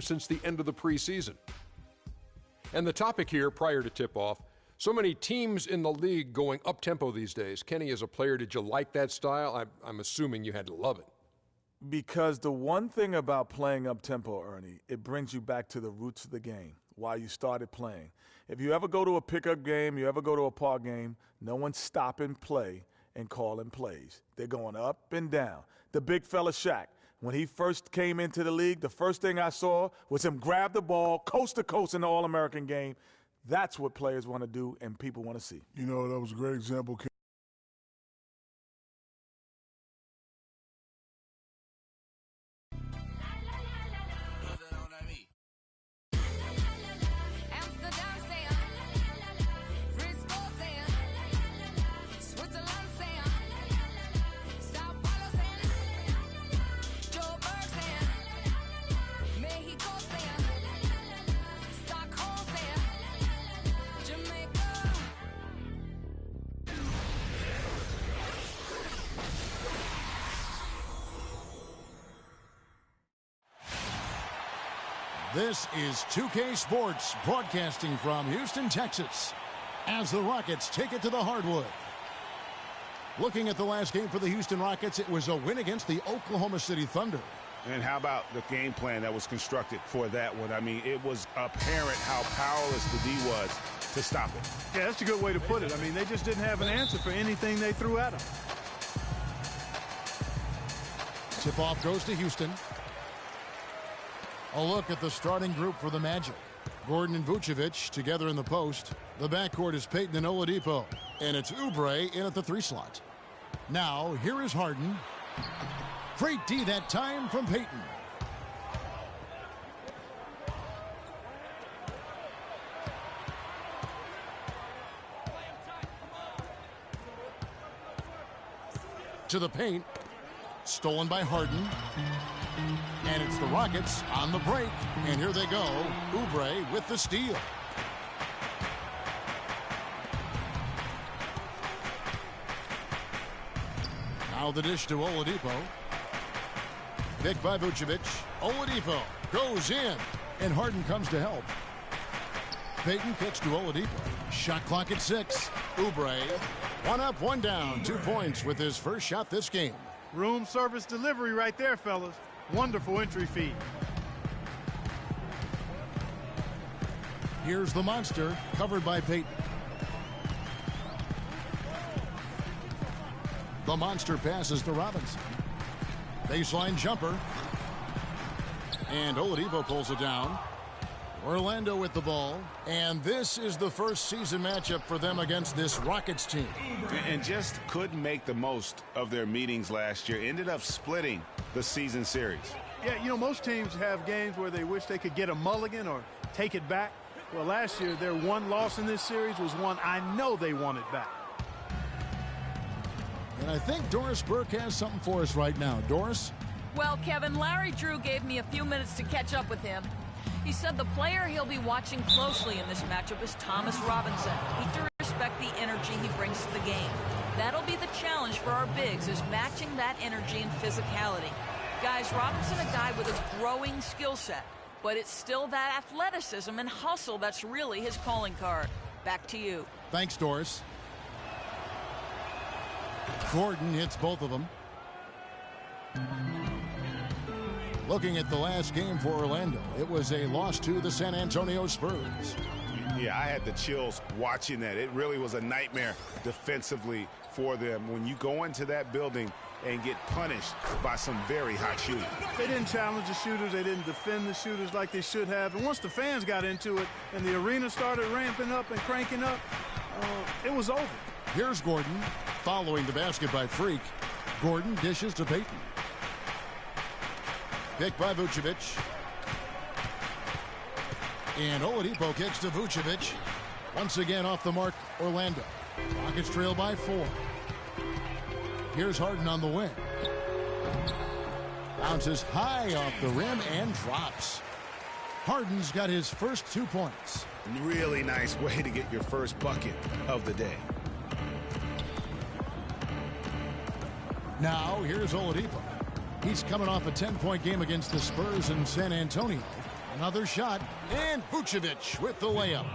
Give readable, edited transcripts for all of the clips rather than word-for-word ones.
since the end of the preseason. And the topic here, prior to tip-off, so many teams in the league going up-tempo these days. Kenny, as a player, did you like that style? I'm assuming you had to love it. Because the one thing about playing up-tempo, Ernie, it brings you back to the roots of the game, why you started playing. If you ever go to a pickup game, you ever go to a park game, no one's stopping play and calling plays. They're going up and down. The big fella Shaq, when he first came into the league, the first thing I saw was him grab the ball coast to coast in the All-American game. That's what players want to do and people want to see. You know, that was a great example. This is 2K Sports, broadcasting from Houston, Texas, as the Rockets take it to the hardwood. Looking at the last game for the Houston Rockets, it was a win against the Oklahoma City Thunder. And how about the game plan that was constructed for that one? I mean, it was apparent how powerless the D was to stop it. Yeah, that's a good way to put it. I mean, they just didn't have an answer for anything they threw at them. Tip-off goes to Houston. A look at the starting group for the Magic. Gordon and Vucevic together in the post. The backcourt is Payton and Oladipo. And it's Oubre in at the 3 slot. Now, here is Harden. Great D that time from Payton. To the paint. Stolen by Harden. And it's the Rockets on the break. And here they go. Oubre with the steal. Now the dish to Oladipo. Picked by Vucevic. Oladipo goes in. And Harden comes to help. Payton kicks to Oladipo. Shot clock at 6. Oubre. 1 up, 1 down. 2 points with his first shot this game. Room service delivery right there, fellas. Wonderful entry feed. Here's the monster, covered by Payton. The monster passes to Robinson. Baseline jumper. And Oladipo pulls it down. Orlando with the ball. And this is the first season matchup for them against this Rockets team. And just couldn't make the most of their meetings last year. Ended up splitting the season series. Yeah, you know, most teams have games where they wish they could get a mulligan or take it back. Well, last year, their one loss in this series was one I know they wanted back. And I think Doris Burke has something for us right now. Doris? Well, Kevin, Larry Drew gave me a few minutes to catch up with him. He said the player he'll be watching closely in this matchup is Thomas Robinson. He to respect the energy he brings to the game. That'll be the challenge for our bigs, is matching that energy and physicality. Guys, Robinson, a guy with a growing skill set, but it's still that athleticism and hustle that's really his calling card. Back to you. Thanks, Doris. Gordon hits both of them. Looking at the last game for Orlando, it was a loss to the San Antonio Spurs. Yeah, I had the chills watching that. It really was a nightmare defensively for them when you go into that building and get punished by some very hot shooting. They didn't challenge the shooters. They didn't defend the shooters like they should have. And once the fans got into it and the arena started ramping up and cranking up, it was over. Here's Gordon following the basket by Freak. Gordon dishes to Payton. Picked by Vucevic. And Oladipo kicks to Vucevic. Once again off the mark, Orlando. Rockets trail by 4. Here's Harden on the wing. Bounces high off the rim and drops. Harden's got his first 2 points. Really nice way to get your first bucket of the day. Now, here's Oladipo. He's coming off a 10-point game against the Spurs in San Antonio. Another shot, and Vucevic with the layup.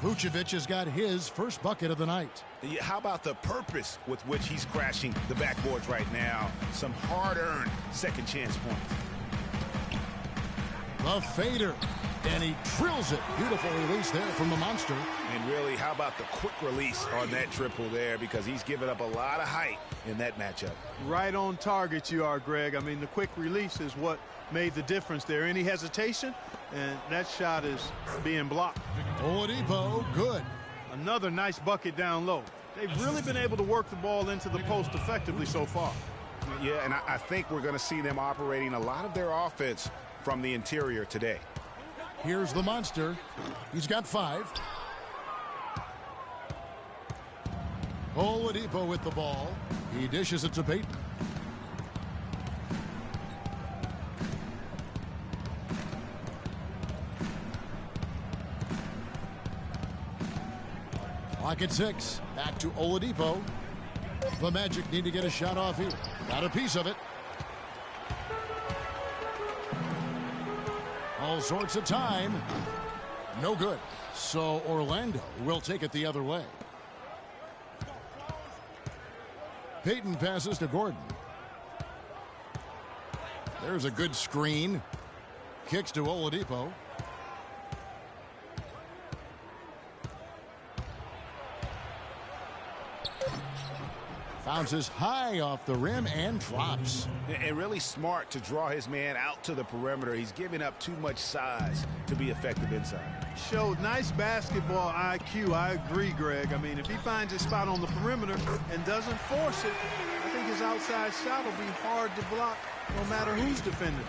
Vucevic has got his first bucket of the night. Yeah, how about the purpose with which he's crashing the backboards right now? Some hard-earned second chance points. The fader, and he drills it. Beautiful release there from the monster. And really, how about the quick release on that triple there, because he's given up a lot of height in that matchup. Right on target you are, Greg. I mean, the quick release is what made the difference there. Any hesitation, and that shot is being blocked. Oladipo, good. Another nice bucket down low. They've really been able to work the ball into the post effectively so far. Yeah, and I think we're going to see them operating a lot of their offense from the interior today. Here's the monster. He's got 5. Oladipo with the ball. He dishes it to Payton. Clock at 6. Back to Oladipo. The Magic need to get a shot off here. Got a piece of it. All sorts of time. No good. So Orlando will take it the other way. Payton passes to Gordon. There's a good screen. Kicks to Oladipo. Bounces high off the rim and drops. And really smart to draw his man out to the perimeter. He's giving up too much size to be effective inside. Showed nice basketball IQ. I agree, Greg. I mean, if he finds his spot on the perimeter and doesn't force it, I think his outside shot will be hard to block no matter who's defending.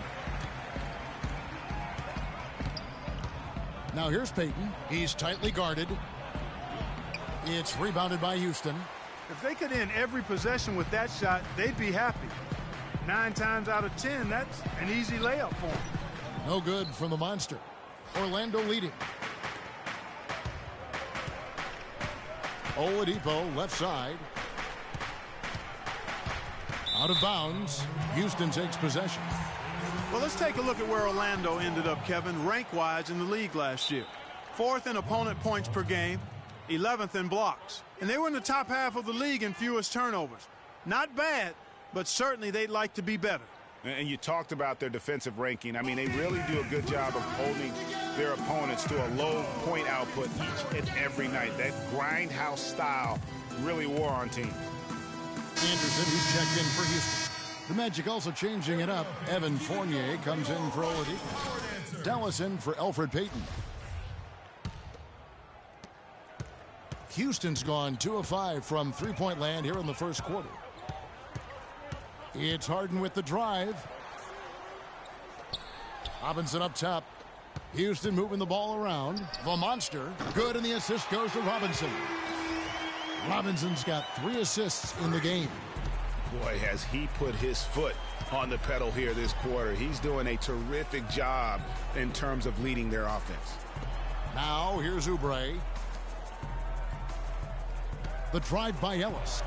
Now here's Payton. He's tightly guarded. It's rebounded by Houston. If they could end every possession with that shot, they'd be happy. 9 times out of 10, that's an easy layup for them. No good from the monster. Orlando leading. Oladipo left side. Out of bounds. Houston takes possession. Well, let's take a look at where Orlando ended up, Kevin, rank-wise in the league last year. 4th in opponent points per game, 11th in blocks. And they were in the top half of the league in fewest turnovers. Not bad, but certainly they'd like to be better. And you talked about their defensive ranking. I mean, they really do a good job of holding their opponents to a low point output each and every night. That grindhouse style really wore on teams. Anderson, who's checked in for Houston. The Magic also changing it up. Evan Fournier comes in for Oladipo. Dallas in for Elfrid Payton. Houston's gone 2 of 5 from three-point land here in the first quarter. It's Harden with the drive. Robinson up top. Houston moving the ball around. The monster. Good, and the assist goes to Robinson. Robinson's got 3 assists in the game. Boy, has he put his foot on the pedal here this quarter. He's doing a terrific job in terms of leading their offense. Now here's Oubre. The drive by Ellis.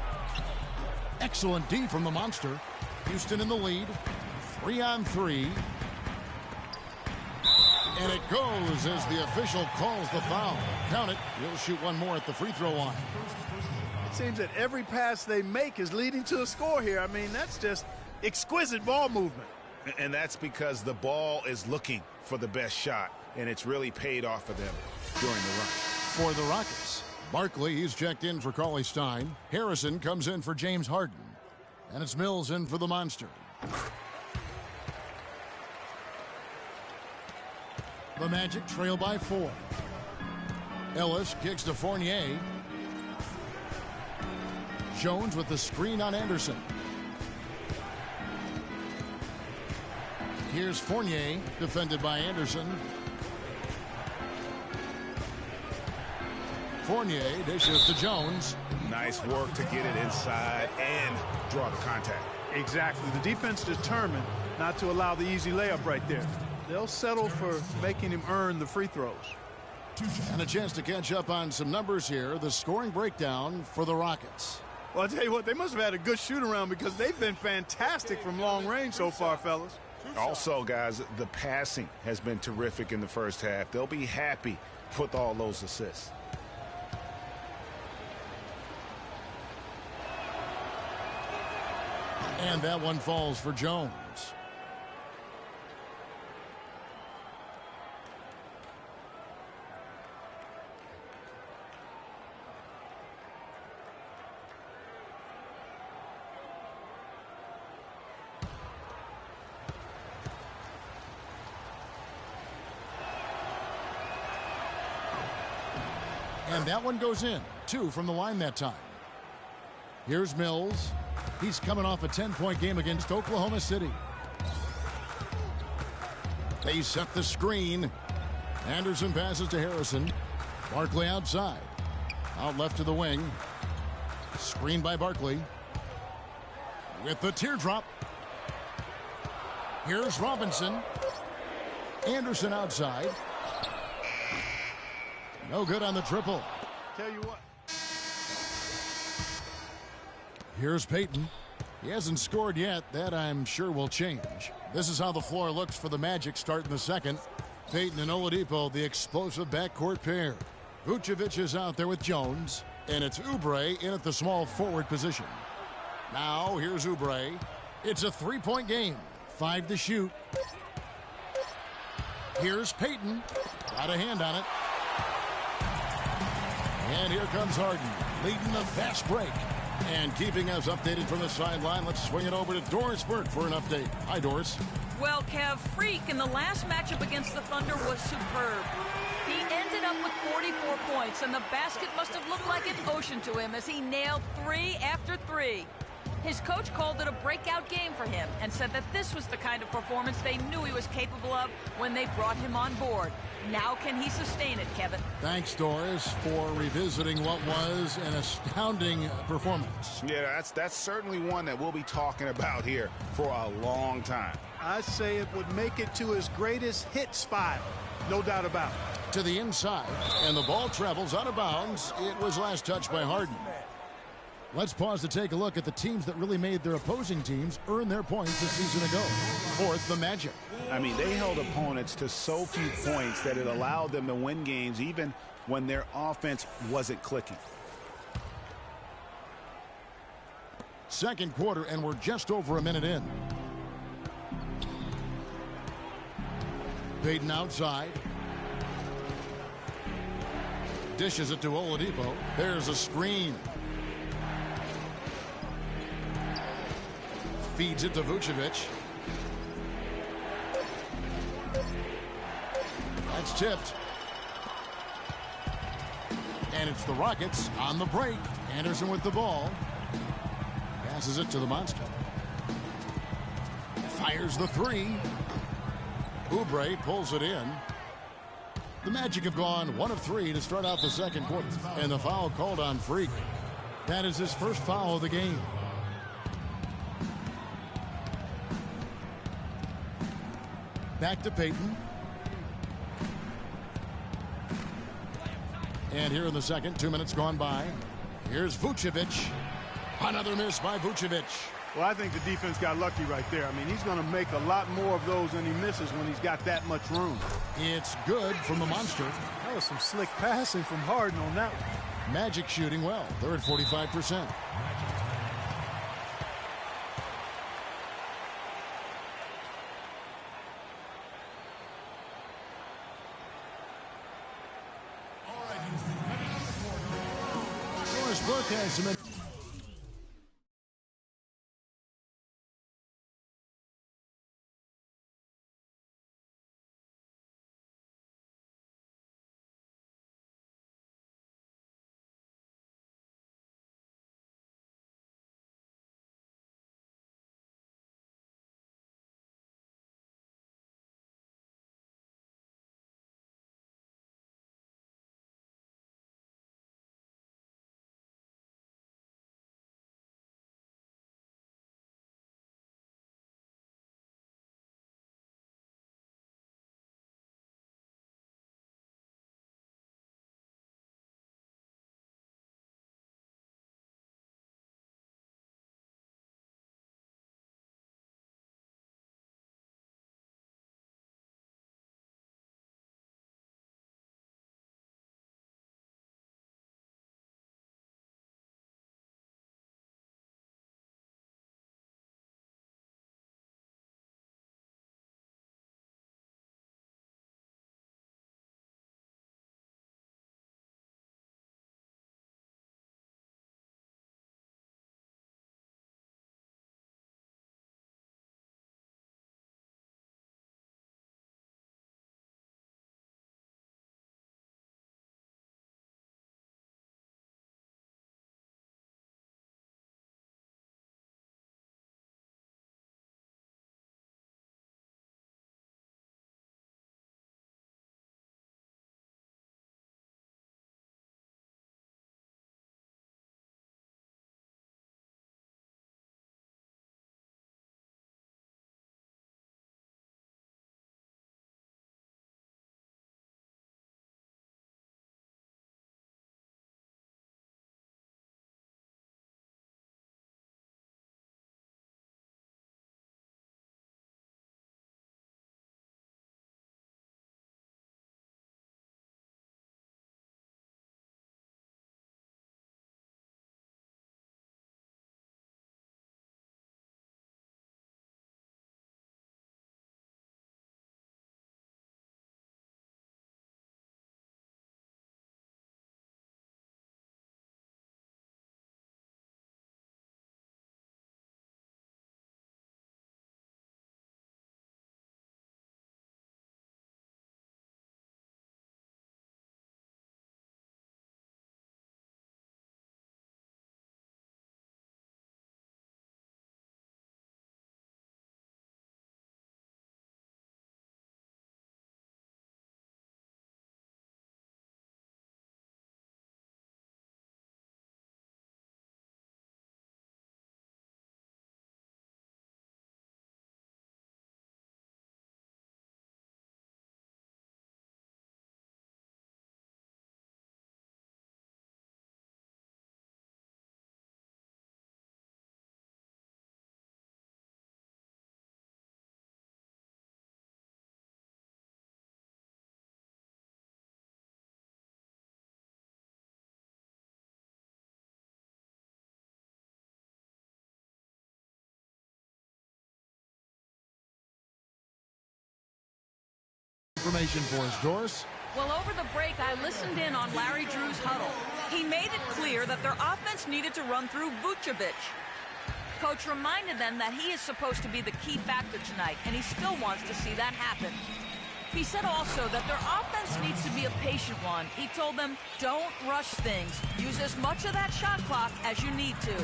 Excellent D from the monster. Houston in the lead. 3-on-3. And it goes as the official calls the foul. Count it. He'll shoot one more at the free throw line. It seems that every pass they make is leading to a score here. I mean, that's just exquisite ball movement. And that's because the ball is looking for the best shot, and it's really paid off for them during the run. For the Rockets, Barkley, he's checked in for Cauley Stein. Harrison comes in for James Harden. And it's Mills in for the monster. The Magic trail by 4. Ellis kicks to Fournier. Jones with the screen on Anderson. Here's Fournier, defended by Anderson. Fournier dishes to Jones. Nice work to get it inside and draw the contact. Exactly. The defense determined not to allow the easy layup right there. They'll settle for making him earn the free throws. And a chance to catch up on some numbers here. The scoring breakdown for the Rockets. Well, I'll tell you what, they must have had a good shoot-around because they've been fantastic from long range so far, fellas. Also, guys, the passing has been terrific in the first half. They'll be happy with all those assists. And that one falls for Jones. And that one goes in. 2 from the line that time. Here's Mills. He's coming off a 10-point game against Oklahoma City. They set the screen. Anderson passes to Harrison. Barkley outside. Out left to the wing. Screen by Barkley. With the teardrop. Here's Robinson. Anderson outside. No good on the triple. Tell you what. Here's Payton. He hasn't scored yet. That, I'm sure, will change. This is how the floor looks for the Magic starting the second. Payton and Oladipo, the explosive backcourt pair. Vucevic is out there with Jones. And it's Oubre in at the small forward position. Now, here's Oubre. It's a 3-point game. 5 to shoot. Here's Payton. Got a hand on it. And here comes Harden, leading the fast break. And keeping us updated from the sideline, let's swing it over to Doris Burke for an update. Hi, Doris. Well, Kev, Freak in the last matchup against the Thunder was superb. He ended up with 44 points, and the basket must have looked like an ocean to him as he nailed 3 after 3. His coach called it a breakout game for him and said that this was the kind of performance they knew he was capable of when they brought him on board. Now can he sustain it, Kevin? Thanks, Doris, for revisiting what was an astounding performance. Yeah, that's certainly one that we'll be talking about here for a long time. I say it would make it to his greatest hit spot. No doubt about it. To the inside, and the ball travels out of bounds. It was last touched by Harden. Let's pause to take a look at the teams that really made their opposing teams earn their points a season ago. Fourth, the Magic. I mean, they held opponents to so few points that it allowed them to win games even when their offense wasn't clicking. Second quarter, and we're just over a minute in. Payton outside. Dishes it to Oladipo. There's a screen. Feeds it to Vucevic. That's tipped. And it's the Rockets on the break. Anderson with the ball. Passes it to the monster. Fires the 3. Oubre pulls it in. The Magic have gone 1 of 3 to start out the second quarter. And the foul called on Freak. That is his first foul of the game. Back to Payton. And here in the second, 2 minutes gone by. Here's Vucevic. Another miss by Vucevic. Well, I think the defense got lucky right there. I mean, he's going to make a lot more of those than he misses when he's got that much room. It's good from the monster. That was some slick passing from Harden on that one. Magic shooting well. They're at 45%. Doris Burke has some information for us, Doris. Well, over the break, I listened in on Larry Drew's huddle. He made it clear that their offense needed to run through Vucevic. Coach reminded them that he is supposed to be the key factor tonight, and he still wants to see that happen. He said also that their offense needs to be a patient one. He told them, don't rush things. Use as much of that shot clock as you need to.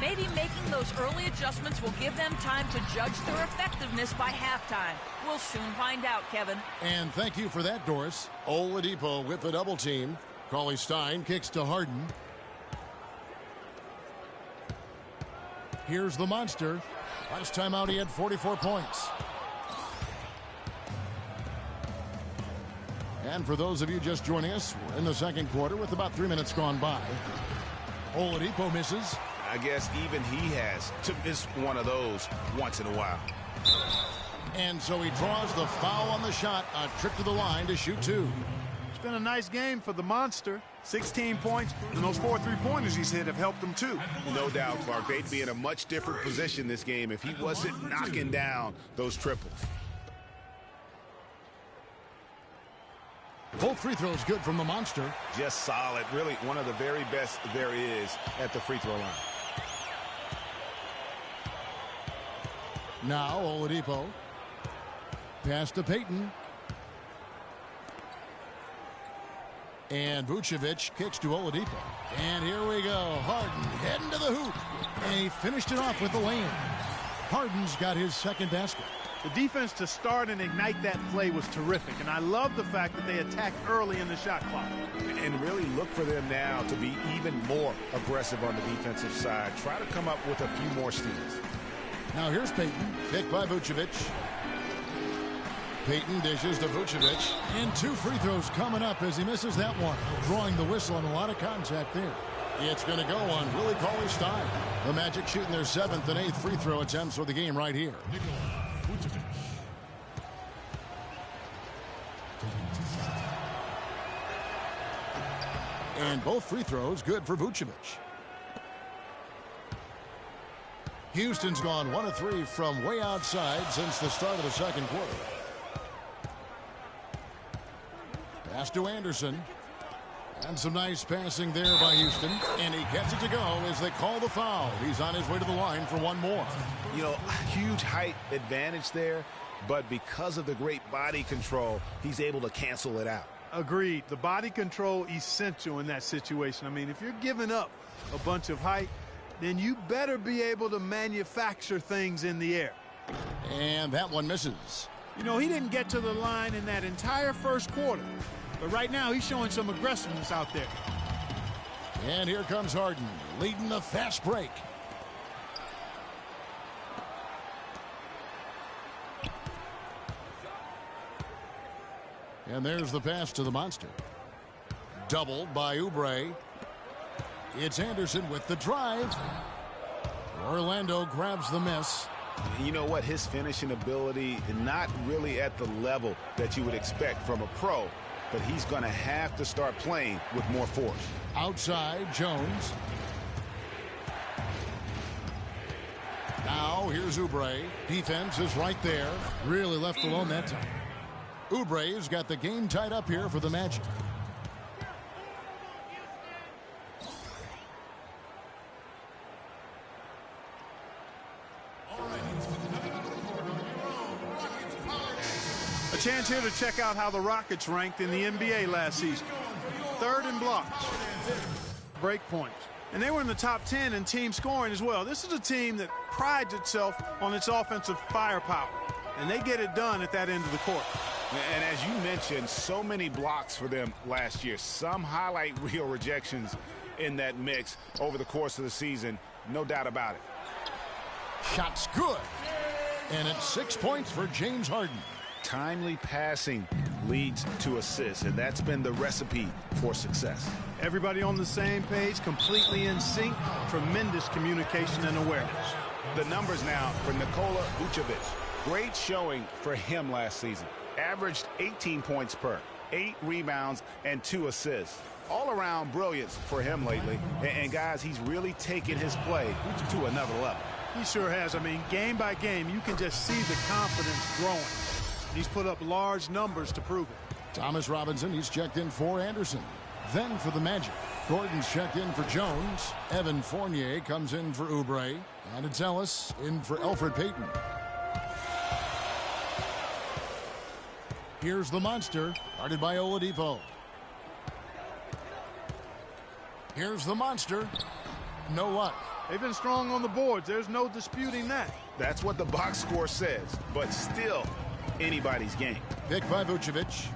Maybe making those early adjustments will give them time to judge their effectiveness by halftime. We'll soon find out, Kevin. And thank you for that, Doris. Oladipo with the double team. Cauley-Stein kicks to Harden. Here's the monster. Last time out, he had 44 points. And for those of you just joining us, we're in the second quarter with about 3 minutes gone by. Oladipo misses. I guess even he has to miss one of those once in a while. And so he draws the foul on the shot. A trip to the line to shoot two. It's been a nice game for the monster. 16 points, and those 4 3-pointers he's hit have helped him too. No doubt, Clark. They'd be in a much different position this game if he wasn't knocking down those triples. Both free throws good from the monster. Just solid. Really one of the very best there is at the free throw line. Now Oladipo. Pass to Payton. And Vucevic kicks to Oladipo. And here we go. Harden heading to the hoop. And he finished it off with the lay-in. Harden's got his second basket. The defense to start and ignite that play was terrific, and I love the fact that they attacked early in the shot clock. And really look for them now to be even more aggressive on the defensive side. Try to come up with a few more steals. Now here's Payton, picked by Vucevic. Payton dishes to Vucevic. And 2 free throws coming up as he misses that one. Drawing the whistle and a lot of contact there. It's going to go on Willie Cauley-Stein. The Magic shooting their 7th and 8th free throw attempts for the game right here. And both free throws good for Vucevic. Houston's gone 1 of 3 from way outside since the start of the second quarter. Pass to Anderson. And some nice passing there by Houston. And he gets it to go as they call the foul. He's on his way to the line for one more. You know, huge height advantage there, but because of the great body control, he's able to cancel it out. Agreed. The body control essential in that situation. I mean, if you're giving up a bunch of height, then you better be able to manufacture things in the air. And that one misses. You know, he didn't get to the line in that entire first quarter. But right now, he's showing some aggressiveness out there. And here comes Harden, leading the fast break. And there's the pass to the monster. Doubled by Oubre. It's Anderson with the drive. Orlando grabs the miss. You know what? His finishing ability is not really at the level that you would expect from a pro, but he's going to have to start playing with more force. Outside, Jones. Now, here's Oubre. Defense is right there. Really left alone that time. Oubre's got the game tied up here for the Magic. A chance here to check out how the Rockets ranked in the NBA last season. 3rd in blocks, break points, and they were in the top 10 in team scoring as well. This is a team that prides itself on its offensive firepower, and they get it done at that end of the court. And as you mentioned, so many blocks for them last year. Some highlight reel rejections in that mix over the course of the season. No doubt about it. Shot's good. And it's 6 points for James Harden. Timely passing leads to assists, and that's been the recipe for success. Everybody on the same page, completely in sync, tremendous communication and awareness. The numbers now for Nikola Vucevic. Great showing for him last season. Averaged 18 points per, 8 rebounds, and 2 assists. All around brilliance for him lately. And guys, he's really taken his play to another level. He sure has. I mean, game by game, you can just see the confidence growing. He's put up large numbers to prove it. Thomas Robinson, he's checked in for Anderson. Then for the Magic, Gordon's checked in for Jones. Evan Fournier comes in for Oubre. And it's Ellis in for Elfrid Payton. Here's the monster, guarded by Oladipo. Here's the monster. No luck. They've been strong on the boards. There's no disputing that. That's what the box score says, but still anybody's game. Pick by Vucevic.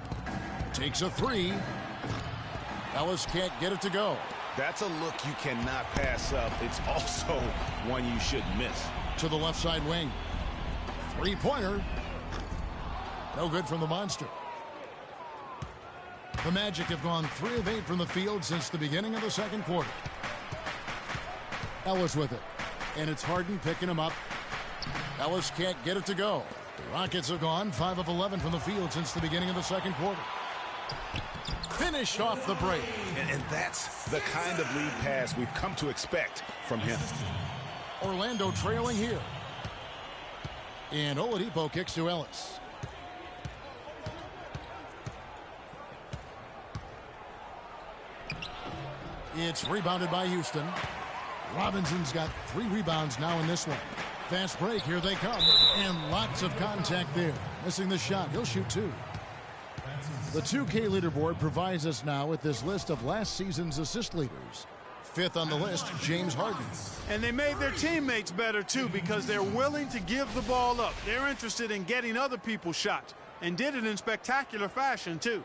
Takes a three. Ellis can't get it to go. That's a look you cannot pass up. It's also one you shouldn't miss. To the left side wing. Three-pointer. No good from the monster. The Magic have gone 3 of 8 from the field since the beginning of the second quarter. Ellis with it. And it's Harden picking him up. Ellis can't get it to go. The Rockets have gone 5 of 11 from the field since the beginning of the second quarter. Finished off the break. And that's the kind of lead pass we've come to expect from him. Orlando trailing here. And Oladipo kicks to Ellis. It's rebounded by Houston. Robinson's got 3 rebounds now in this one. Fast break, here they come. And lots of contact there. Missing the shot, he'll shoot 2. The 2K leaderboard provides us now with this list of last season's assist leaders. 5th on the list, James Harden. And they made their teammates better, too, because they're willing to give the ball up. They're interested in getting other people's shots, and did it in spectacular fashion, too.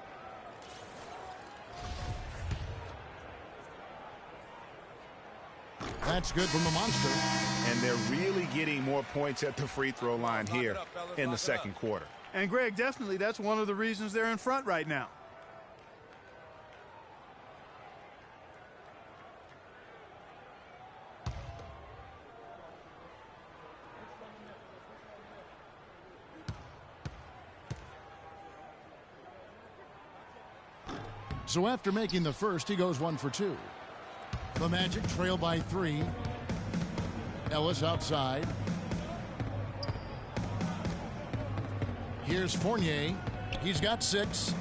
That's good from the monster. And they're really getting more points at the free throw line here in the second quarter. And, Greg, definitely that's one of the reasons they're in front right now. So after making the first, he goes 1 for 2. The Magic trail by 3. Ellis outside. Here's Fournier. He's got 6.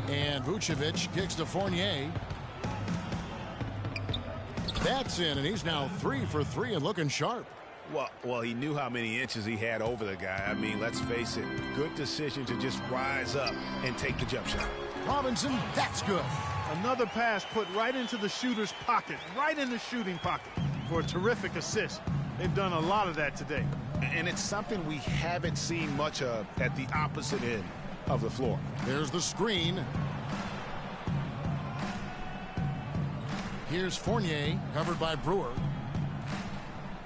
And Vucevic kicks to Fournier. That's in, and he's now 3 for 3 and looking sharp. Well, he knew how many inches he had over the guy. I mean, let's face it, good decision to just rise up and take the jump shot. Robinson, that's good. Another pass put right into the shooter's pocket, right in the shooting pocket for a terrific assist. They've done a lot of that today. And it's something we haven't seen much of at the opposite end of the floor. There's the screen. Here's Fournier, covered by Brewer.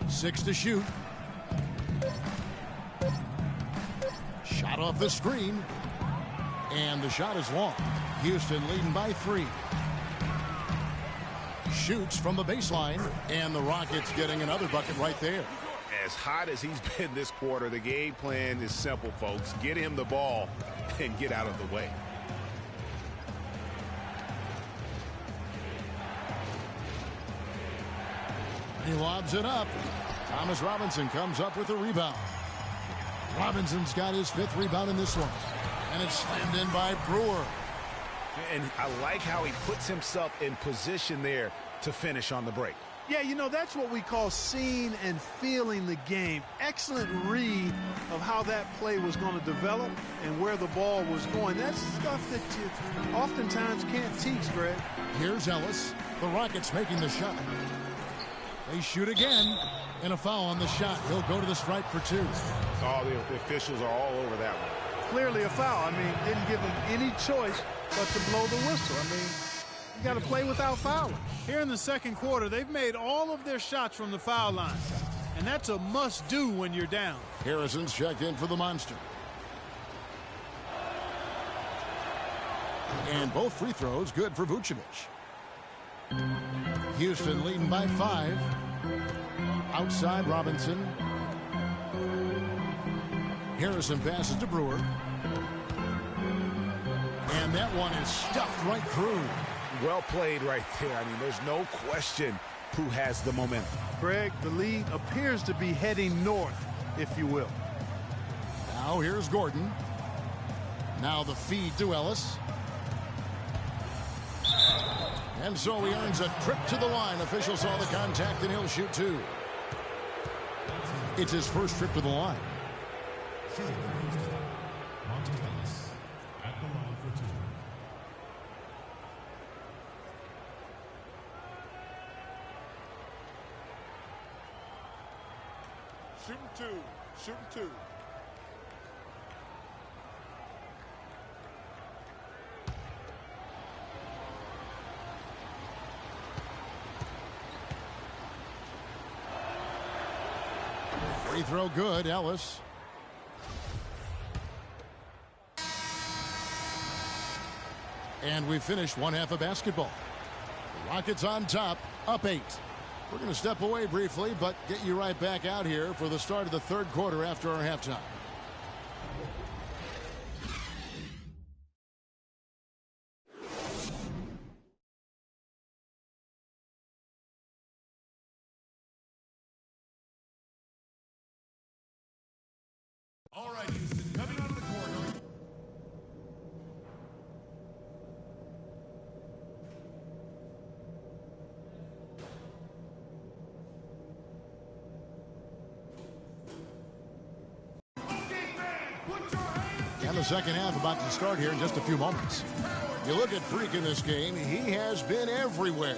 6 to shoot. Shot off the screen. And the shot is long. Houston leading by 3. Shoots from the baseline. And the Rockets getting another bucket right there. As hot as he's been this quarter, the game plan is simple, folks. Get him the ball and get out of the way. He lobs it up. Thomas Robinson comes up with a rebound. Robinson's got his 5th rebound in this one. And it's slammed in by Brewer. And I like how he puts himself in position there to finish on the break. Yeah, you know, that's what we call seeing and feeling the game. Excellent read of how that play was going to develop and where the ball was going. That's stuff that you oftentimes can't teach, Greg. Here's Ellis. The Rockets making the shot. They shoot again. And a foul on the shot. He'll go to the stripe for 2. Oh, the officials are all over that one. Clearly a foul. I mean, didn't give him any choice but to blow the whistle. I mean, you got to play without fouling. Here in the second quarter, they've made all of their shots from the foul line. And that's a must-do when you're down. Harrison's checked in for the monster. And both free throws good for Vucevic. Houston leading by 5. Outside Robinson. Harrison passes to Brewer. And that one is stuffed right through. Well played right there. I mean, there's no question who has the momentum. Greg, the lead appears to be heading north, if you will. Now here's Gordon. Now the feed to Ellis. And so he earns a trip to the line. Official saw the contact, and he'll shoot two. It's his first trip to the line. Shooting two. Shooting two. Free throw good, Ellis. And we finished one half of basketball. The Rockets on top, up 8. We're going to step away briefly, but get you right back out here for the start of the third quarter after our halftime. All right, Houston, coming out of the corner. And the second half about to start here in just a few moments. You look at Freak in this game, he has been everywhere.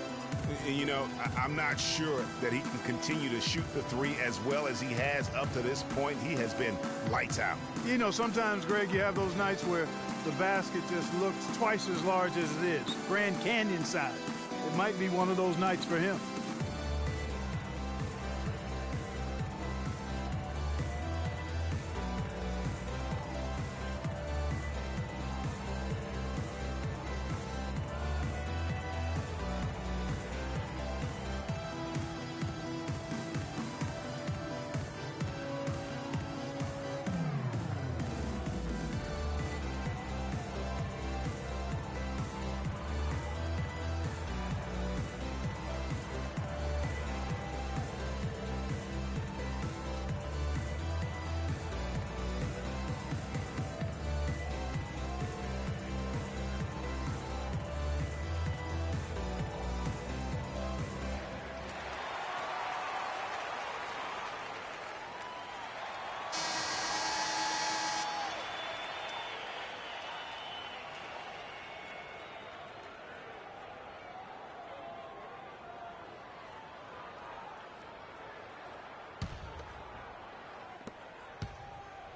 You know, I'm not sure that he can continue to shoot the three as well as he has up to this point. He has been lights out. You know, sometimes, Greg, you have those nights where the basket just looks twice as large as it is. Grand Canyon size. It might be one of those nights for him.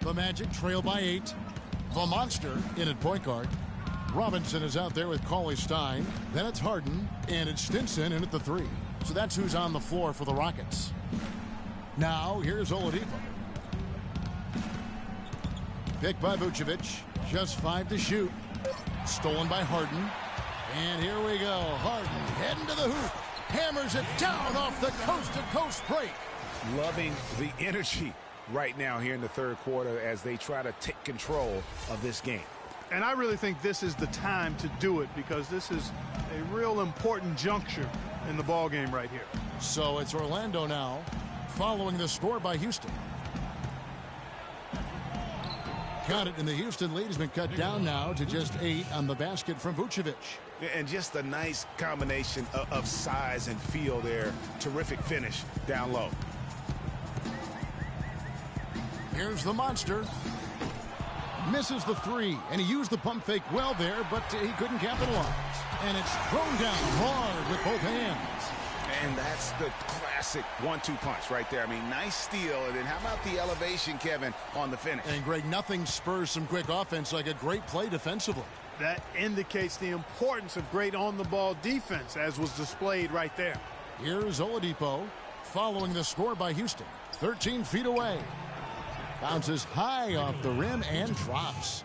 The Magic trail by 8. The Monster in at point guard. Robinson is out there with Cauley Stein. Then it's Harden, and it's Stinson in at the 3. So that's who's on the floor for the Rockets. Now, here's Oladipo. Picked by Vucevic. Just 5 to shoot. Stolen by Harden. And here we go. Harden heading to the hoop. Hammers it down off the coast-to-coast break. Loving the energy right now here in the third quarter as they try to take control of this game. And I really think this is the time to do it because this is a real important juncture in the ball game right here. So it's Orlando now, following the score by Houston. Got it, and the Houston lead has been cut down now to just 8 on the basket from Vucevic. And just a nice combination of size and feel there. Terrific finish down low. Here's the Monster. Misses the 3, and he used the pump fake well there, but he couldn't capitalize. And it's thrown down hard with both hands. And that's the classic 1-2 punch right there. I mean, nice steal. And then how about the elevation, Kevin, on the finish? And, Greg, nothing spurs some quick offense like a great play defensively. That indicates the importance of great on-the-ball defense, as was displayed right there. Here's Oladipo, following the score by Houston. 13 feet away. Bounces high off the rim and drops.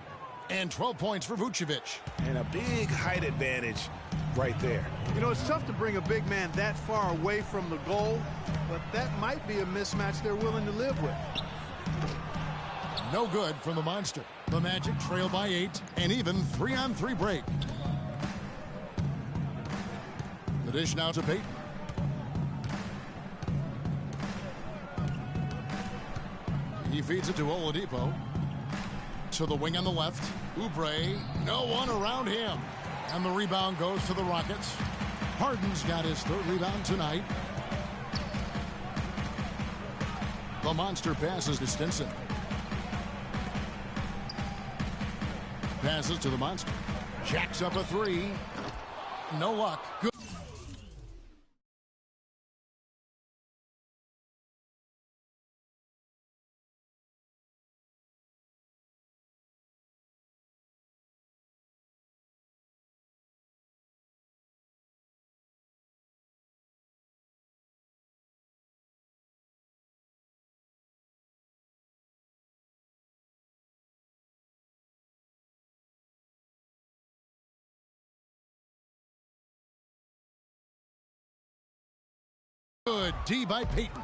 And 12 points for Vucevic. And a big height advantage right there. You know, it's tough to bring a big man that far away from the goal, but that might be a mismatch they're willing to live with. No good from the Monster. The Magic trail by 8, and even 3-on-3 break. The dish now to Payton. He feeds it to Oladipo. To the wing on the left. Oubre, no one around him. And the rebound goes to the Rockets. Harden's got his third rebound tonight. The monster passes to Stinson. Passes to the monster. Jacks up a three. No luck. Good. Good D by Payton.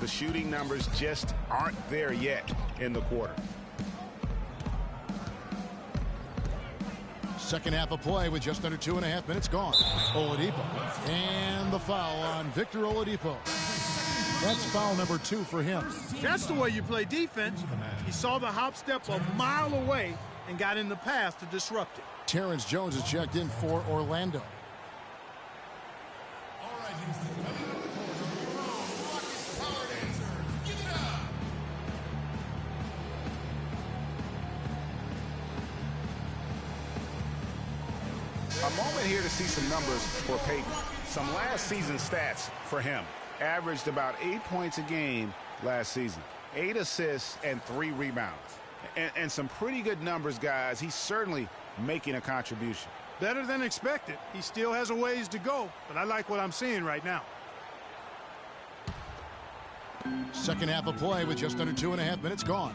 The shooting numbers just aren't there yet in the quarter. Second half of play with just under 2.5 minutes gone. Oladipo. And the foul on Victor Oladipo. That's foul number 2 for him. That's the way you play defense. He saw the hop step a mile away and got in the path to disrupt it. Terrence Jones is checked in for Orlando. All right, Houston. Coming up. Rockets power dancer. Give it up. A moment here to see some numbers for Payton. Some last season stats for him. Averaged about 8 points a game last season. 8 assists and 3 rebounds. And some pretty good numbers, guys. He's certainly making a contribution. Better than expected. He still has a ways to go, but I like what I'm seeing right now. Second half of play with just under 2.5 minutes gone.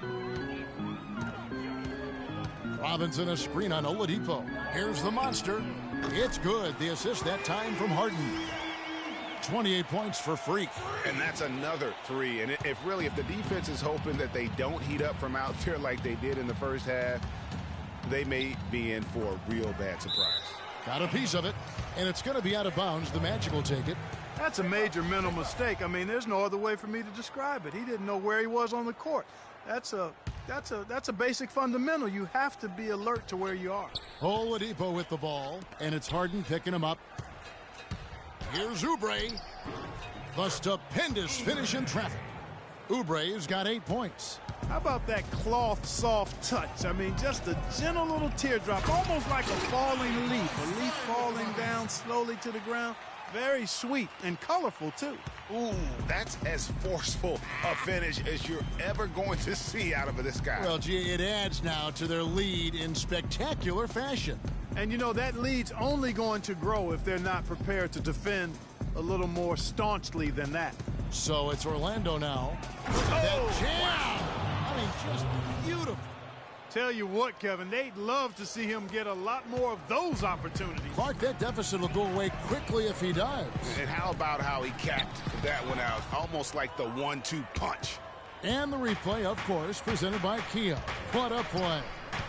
Robinson a screen on Oladipo. Here's the monster. It's good. The assist that time from Harden. 28 points for Freak. And that's another 3. And if the defense is hoping that they don't heat up from out there like they did in the first half, they may be in for a real bad surprise. Got a piece of it, and it's going to be out of bounds. The Magic will take it. That's a major mental mistake. I mean, there's no other way for me to describe it. He didn't know where he was on the court. That's a basic fundamental. You have to be alert to where you are. Oladipo with the ball, and it's Harden picking him up. Here's Oubre. The stupendous finish in traffic. Oubre's got 8 points. How about that cloth soft touch? I mean, just a gentle little teardrop, almost like a falling leaf. A leaf falling down slowly to the ground. Very sweet and colorful, too. Ooh, that's as forceful a finish as you're ever going to see out of this guy. Well, gee, it adds now to their lead in spectacular fashion. And, you know, that lead's only going to grow if they're not prepared to defend a little more staunchly than that. So it's Orlando now. That jam! I mean, just beautiful. Tell you what, Kevin, they'd love to see him get a lot more of those opportunities. Clark, that deficit will go away quickly if he does. And how about how he capped that one out, almost like the 1-2 punch. And the replay, of course, presented by Kia. What a play.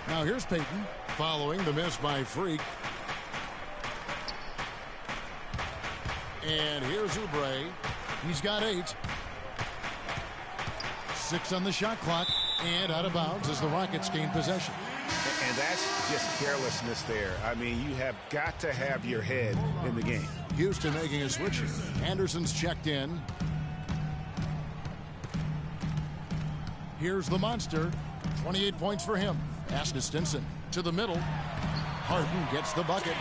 Now here's Payton, following the miss by Freak. And here's Oubre. He's got 8. 6 on the shot clock. And out of bounds as the Rockets gain possession. And that's just carelessness there. I mean, you have got to have your head in the game. Houston making a switch here. Anderson's checked in. Here's the monster. 28 points for him. Pass to Stinson. To the middle. Harden gets the bucket.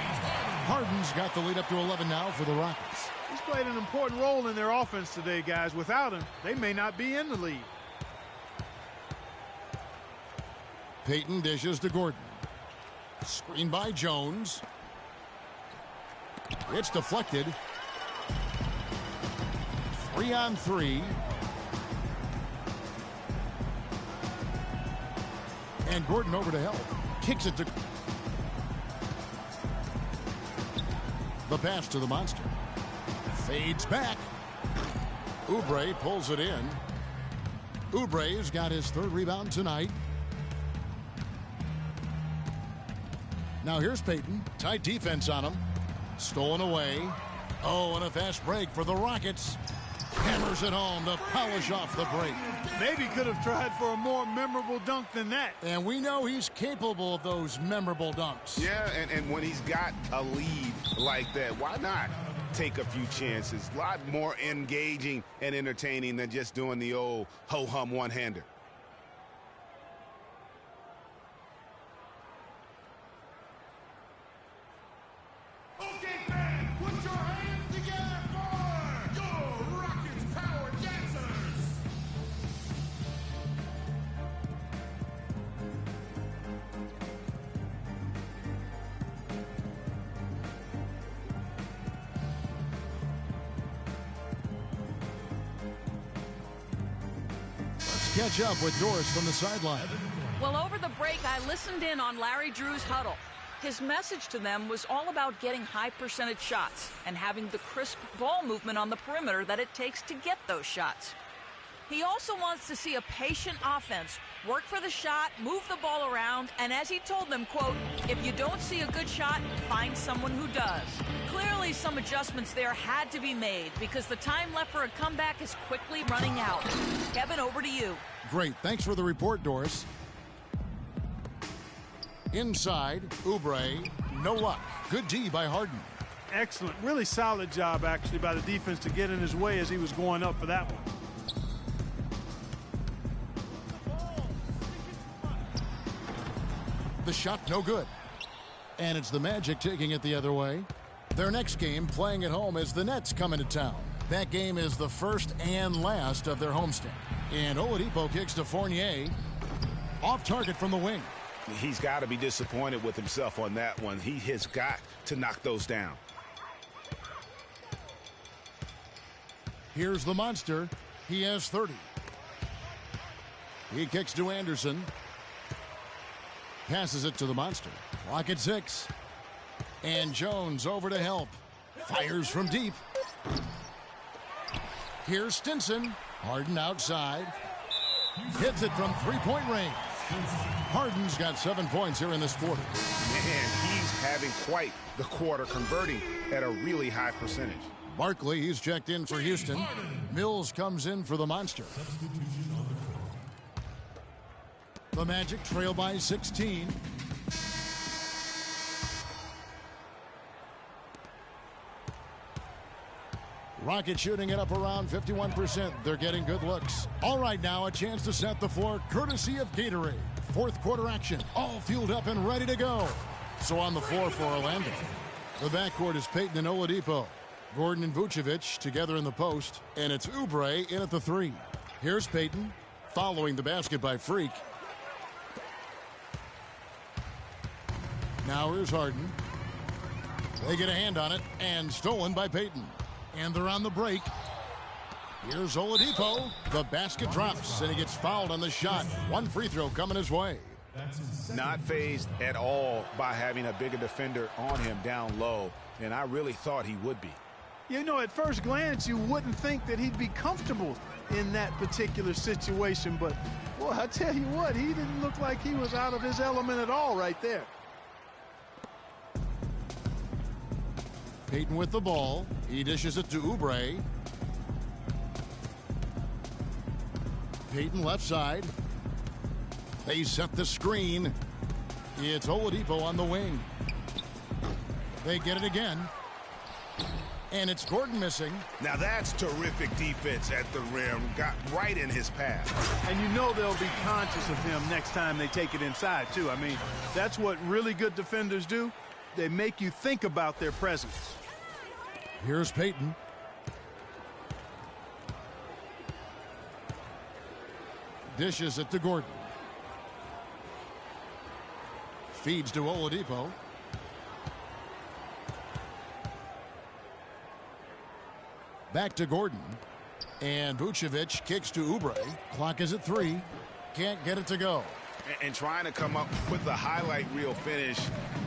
Harden's got the lead up to 11 now for the Rockets. He's played an important role in their offense today, guys. Without him, they may not be in the lead. Payton dishes to Gordon. Screen by Jones. It's deflected. 3-on-3. And Gordon over to help. Kicks it to... The pass to the monster. Fades back. Oubre pulls it in. Oubre's got his third rebound tonight. Now here's Payton. Tight defense on him. Stolen away. Oh, and a fast break for the Rockets. Hammers it home to polish off the break. Maybe could have tried for a more memorable dunk than that. And we know he's capable of those memorable dunks. Yeah, and when he's got a lead like that, why not take a few chances? A lot more engaging and entertaining than just doing the old ho-hum one-hander. Okay, fans, put your hands together for your Rockets Power Dancers. Let's catch up with Doris from the sideline. Well, over the break, I listened in on Larry Drew's huddle. His message to them was all about getting high percentage shots and having the crisp ball movement on the perimeter that it takes to get those shots. He also wants to see a patient offense, work for the shot, move the ball around, and as he told them, quote, if you don't see a good shot, find someone who does. Clearly some adjustments there had to be made because the time left for a comeback is quickly running out. Kevin, over to you. Great. Thanks for the report, Doris. Inside, Oubre, no luck. Good D by Harden. Excellent. Really solid job, actually, by the defense to get in his way as he was going up for that one. The shot, no good. And it's the Magic taking it the other way. Their next game, playing at home, is the Nets coming to town. That game is the first and last of their homestand. And Oladipo kicks to Fournier. Off target from the wing. He's got to be disappointed with himself on that one. He has got to knock those down. Here's the monster. He has 30. He kicks to Anderson. Passes it to the monster. Clock at 6. And Jones over to help. Fires from deep. Here's Stinson. Harden outside. Hits it from three-point range. Harden's got 7 points here in this quarter. Man, he's having quite the quarter, converting at a really high percentage. Barkley, he's checked in for Houston. Mills comes in for the Monster. The Magic trail by 16. Rocket shooting it up around 51%. They're getting good looks. All right, now a chance to set the floor courtesy of Gatorade. Fourth quarter action, all fueled up and ready to go. So on the floor for Orlando. The backcourt is Payton and Oladipo. Gordon and Vucevic together in the post. And it's Oubre in at the 3. Here's Payton, following the basket by Freak. Now here's Harden. They get a hand on it, and stolen by Payton. And they're on the break. Here's Oladipo. The basket drops, and he gets fouled on the shot. One free throw coming his way. Not fazed at all by having a bigger defender on him down low, and I really thought he would be. You know, at first glance, you wouldn't think that he'd be comfortable in that particular situation, but, boy, I tell you what, he didn't look like he was out of his element at all right there. Payton with the ball. He dishes it to Oubre. Payton left side. They set the screen. It's Oladipo on the wing. They get it again. And it's Gordon missing. Now that's terrific defense at the rim. Got right in his path. And you know they'll be conscious of him next time they take it inside, too. I mean, that's what really good defenders do. They make you think about their presence. Here's Payton. Dishes it to Gordon. Feeds to Oladipo. Back to Gordon. And Vucevic kicks to Oubre. Clock is at 3. Can't get it to go. And trying to come up with the highlight reel finish,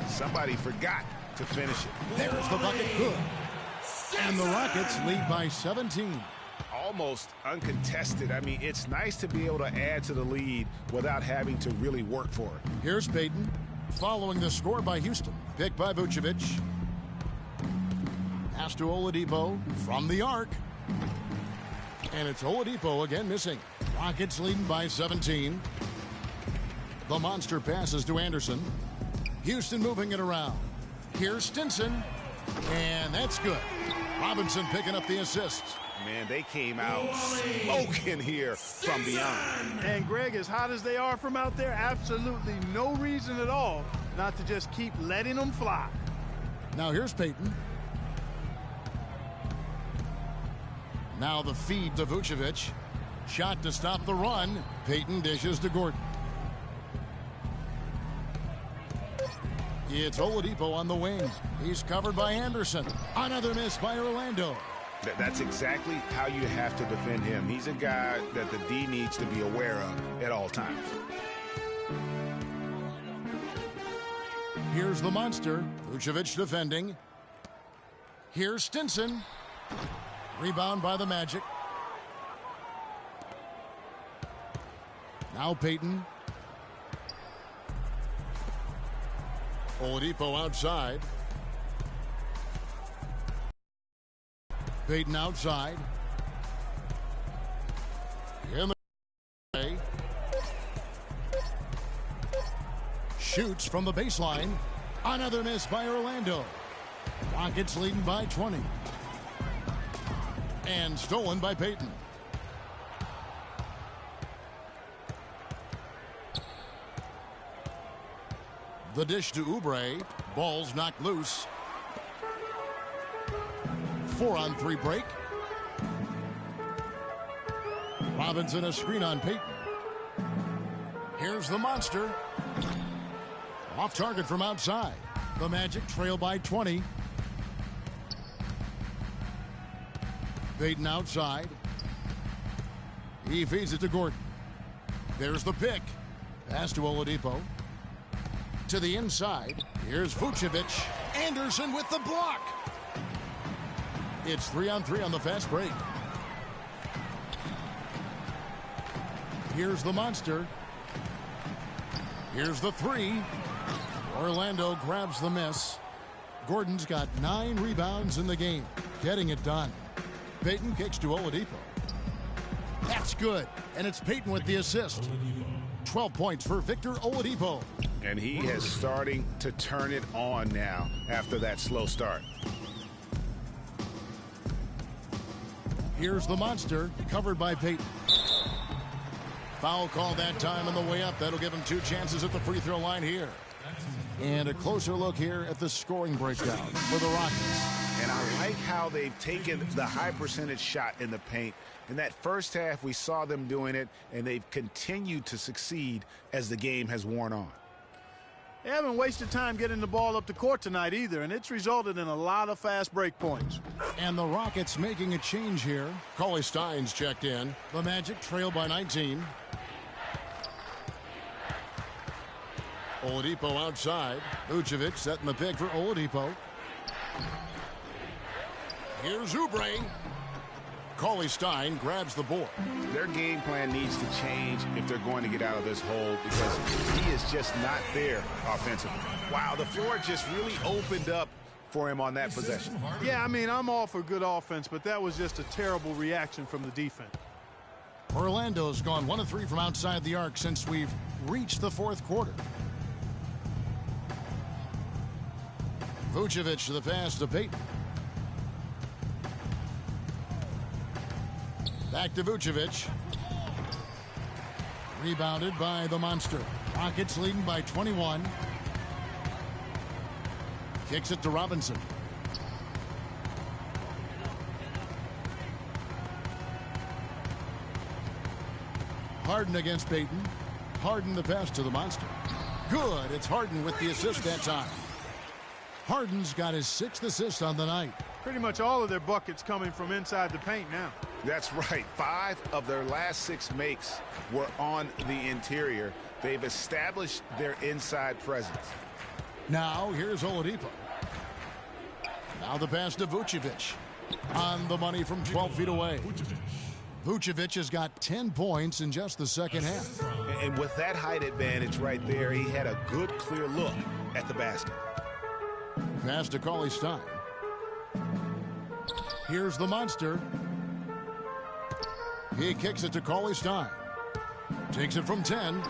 somebody forgot to finish it. There's the bucket. Good. And the Rockets lead by 17. Almost uncontested. I mean, it's nice to be able to add to the lead without having to really work for it. Here's Payton, following the score by Houston. Picked by Vucevic. Pass to Oladipo from the arc. And it's Oladipo again missing. Rockets leading by 17. The monster passes to Anderson. Houston moving it around. Here's Stinson. And that's good. Robinson picking up the assists. Man, they came out smoking here from beyond. And Greg, as hot as they are from out there, absolutely no reason at all not to just keep letting them fly. Now here's Payton. Now the feed to Vucevic. Shot to stop the run. Payton dishes to Gordon. It's Oladipo on the wing. He's covered by Anderson. Another miss by Orlando. That's exactly how you have to defend him. He's a guy that the D needs to be aware of at all times. Here's the monster. Vucevic defending. Here's Stinson. Rebound by the Magic. Now Payton. Oladipo outside. Payton outside. In the way. Shoots from the baseline. Another miss by Orlando. Rockets leading by 20. And stolen by Payton. The dish to Oubre. Ball's knocked loose. 4-on-3 break. Robinson a screen on Payton. Here's the monster. Off target from outside. The Magic trail by 20. Payton outside. He feeds it to Gordon. There's the pick. Pass to Oladipo. To the inside. Here's Vucevic. Anderson with the block. It's 3-on-3 on the fast break. Here's the monster. Here's the three. Orlando grabs the miss. Gordon's got 9 rebounds in the game. Getting it done. Payton kicks to Oladipo. That's good. And it's Payton with the assist. 12 points for Victor Oladipo. And he is starting to turn it on now after that slow start. Here's the monster, covered by Payton. Foul call that time on the way up. That'll give him 2 chances at the free throw line here. And a closer look here at the scoring breakdown for the Rockets. And I like how they've taken the high percentage shot in the paint. In that first half, we saw them doing it, and they've continued to succeed as the game has worn on. They haven't wasted time getting the ball up the court tonight either, and it's resulted in a lot of fast break points. And the Rockets making a change here. Cauley Stein's checked in. The Magic trail by 19. Oladipo outside. Vucevic setting the pick for Oladipo. Here's Oubre. Cauley Stein grabs the board. Their game plan needs to change if they're going to get out of this hole because he is just not there offensively. Wow, the floor just really opened up for him on that possession. Yeah, I mean, I'm all for good offense, but that was just a terrible reaction from the defense. Orlando's gone 1 of 3 from outside the arc since we've reached the 4th quarter. Vucevic to the pass to Payton. Back to Vucevic. Rebounded by the monster. Rockets leading by 21. Kicks it to Robinson. Harden against Payton. Harden the pass to the monster. Good. It's Harden with the assist that time. Harden's got his 6th assist on the night. Pretty much all of their buckets coming from inside the paint now. That's right. 5 of their last 6 makes were on the interior. They've established their inside presence. Now here's Oladipo. Now the pass to Vucevic. On the money from 12 feet away. Vucevic has got 10 points in just the second half. And with that height advantage right there, he had a good, clear look at the basket. Pass to Cauley Stein. Here's the monster. He kicks it to Cauley Stein. Takes it from 10.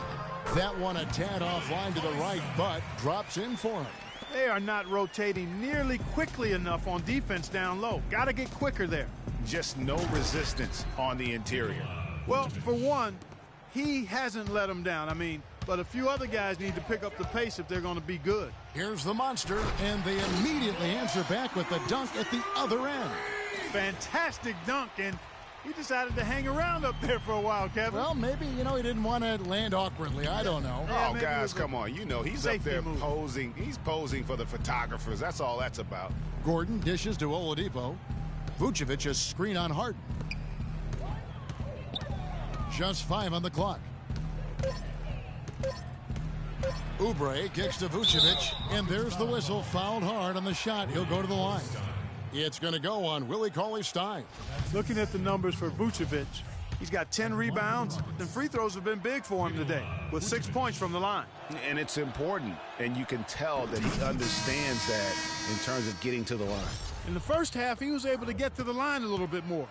That one a tad offline to the right, but drops in for him. They are not rotating nearly quickly enough on defense down low. Got to get quicker there. Just no resistance on the interior. Well, for one, he hasn't let them down. But a few other guys need to pick up the pace if they're going to be good. Here's the monster, and they immediately answer back with the dunk at the other end. Fantastic dunk, and he decided to hang around up there for a while, Kevin. Well, maybe, he didn't want to land awkwardly. I don't know. Oh, guys, come on. He's up there posing. He's posing for the photographers. That's all that's about. Gordon dishes to Oladipo. Vucevic a screen on Harden. Just 5 on the clock. Oubre kicks to Vucevic, and there's the whistle. Fouled hard on the shot. He'll go to the line. It's going to go on Willie Cauley-Stein. Looking at the numbers for Vucevic, he's got 10 rebounds, and free throws have been big for him today, with 6 points from the line. And it's important, and you can tell that he understands that in terms of getting to the line. In the first half, he was able to get to the line a little bit more.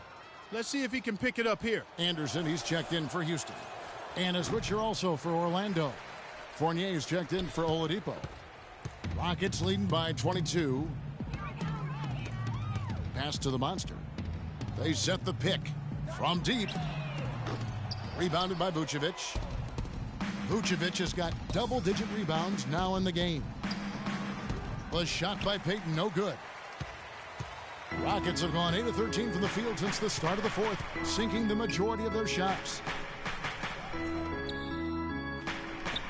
Let's see if he can pick it up here. Anderson, he's checked in for Houston. And a switcher also for Orlando. Fournier's checked in for Oladipo. Rockets leading by 22. Pass to the monster. They set the pick from deep. Rebounded by Vucevic. Vucevic has got double-digit rebounds now in the game. The shot by Payton, no good. Rockets have gone 8 of 13 from the field since the start of the fourth, sinking the majority of their shots.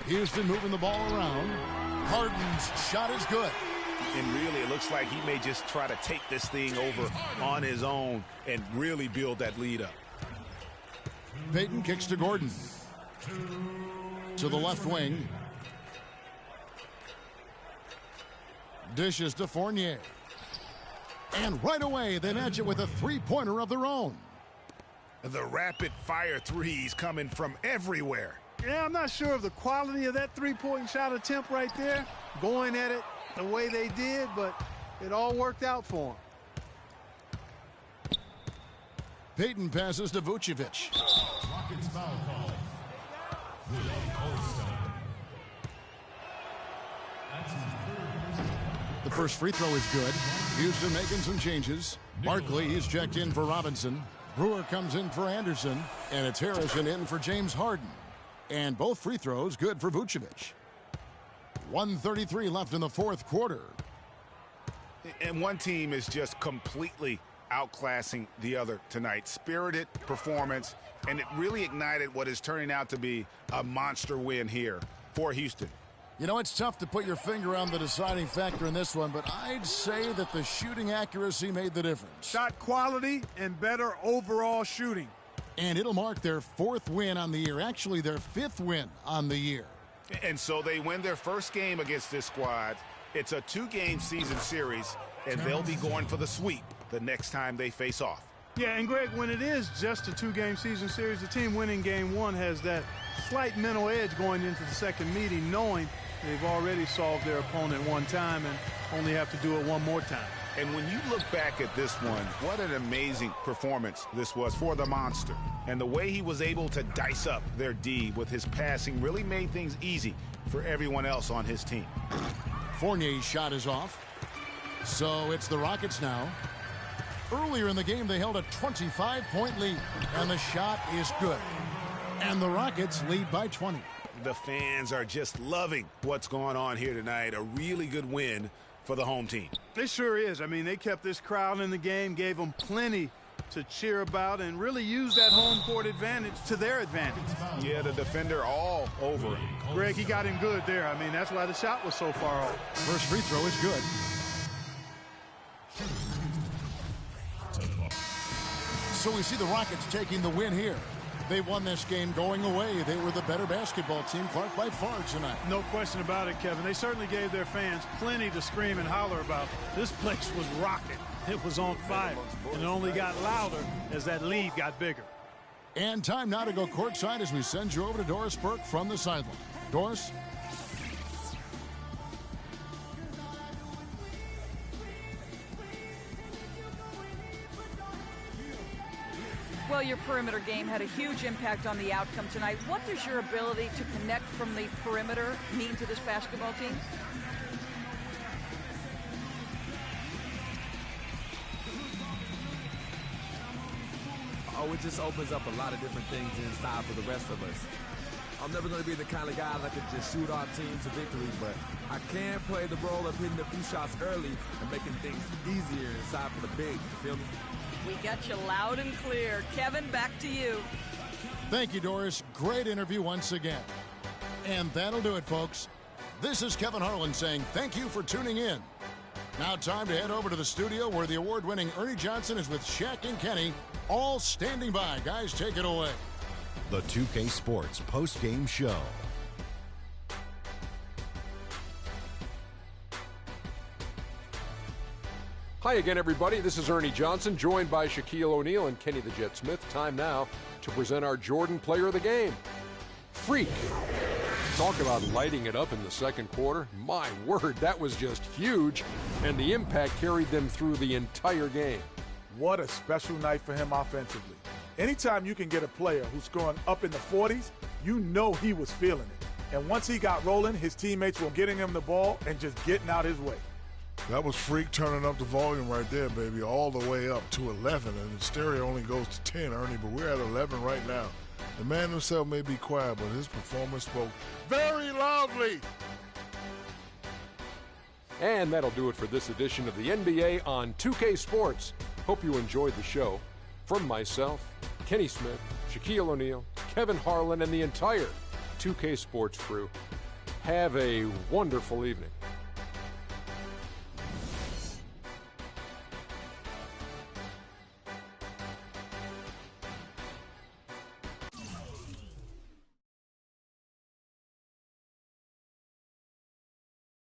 Houston moving the ball around. Harden's shot is good. And really, it looks like he may just try to take this thing over on his own and really build that lead up. Payton kicks to Gordon. To the left wing. Dishes to Fournier. And right away, they match it with a three-pointer of their own. The rapid-fire threes coming from everywhere. Yeah, I'm not sure of the quality of that three-point shot attempt right there, going at it the way they did, but it all worked out for him. Payton passes to Vucevic. Rockets foul call. The first free throw is good. Houston making some changes. Barkley is checked in for Robinson. Brewer comes in for Anderson. And it's Harrison in for James Harden. And both free throws good for Vucevic. 1:33 left in the fourth quarter. And one team is just completely outclassing the other tonight. Spirited performance, and it really ignited what is turning out to be a monster win here for Houston. It's tough to put your finger on the deciding factor in this one, but I'd say that the shooting accuracy made the difference. Shot quality and better overall shooting. And it'll mark their 4th win on the year, actually their 5th win on the year. And so they win their first game against this squad. It's a 2-game season series, and they'll be going for the sweep the next time they face off. Yeah, and Greg, when it is just a 2-game season series, the team winning game 1 has that slight mental edge going into the second meeting, knowing they've already solved their opponent one time and only have to do it one more time. And when you look back at this one, what an amazing performance this was for the monster. And the way he was able to dice up their D with his passing really made things easy for everyone else on his team. Fournier's shot is off. So it's the Rockets now. Earlier in the game, they held a 25-point lead, and the shot is good. And the Rockets lead by 20. The fans are just loving what's going on here tonight. A really good win for the home team. It sure is. They kept this crowd in the game, gave them plenty to cheer about, and really used that home court advantage to their advantage. Yeah, the defender all over him. Greg, he got him good there. That's why the shot was so far off. First free throw is good. So we see the Rockets taking the win here. They won this game going away. They were the better basketball team, Clark, by far tonight. No question about it, Kevin. They certainly gave their fans plenty to scream and holler about. This place was rocking. It was on fire. And it only got louder as that lead got bigger. And time now to go courtside as we send you over to Doris Burke from the sideline. Doris? Well, your perimeter game had a huge impact on the outcome tonight. What does your ability to connect from the perimeter mean to this basketball team? Oh, it just opens up a lot of different things inside for the rest of us. I'm never going to be the kind of guy that could just shoot our team to victory, but I can play the role of hitting a few shots early and making things easier inside for the big. You feel me? We got you loud and clear. Kevin, back to you. Thank you, Doris. Great interview once again. And that'll do it, folks. This is Kevin Harlan saying thank you for tuning in. Now time to head over to the studio where the award-winning Ernie Johnson is with Shaq and Kenny, all standing by. Guys, take it away. The 2K Sports post-game show. Hi again, everybody. This is Ernie Johnson, joined by Shaquille O'Neal and Kenny the Jet Smith. Time now to present our Jordan Player of the Game. Freak. Talk about lighting it up in the second quarter. My word, that was just huge, and the impact carried them through the entire game. What a special night for him offensively. Anytime you can get a player who's scoring up in the 40s, you know he was feeling it. And once he got rolling, his teammates were getting him the ball and just getting out his way. That was Freak turning up the volume right there, baby, all the way up to 11. And the stereo only goes to 10, Ernie, but we're at 11 right now. The man himself may be quiet, but his performance spoke very loudly. And that'll do it for this edition of the NBA on 2K Sports. Hope you enjoyed the show. From myself, Kenny Smith, Shaquille O'Neal, Kevin Harlan, and the entire 2K Sports crew, have a wonderful evening.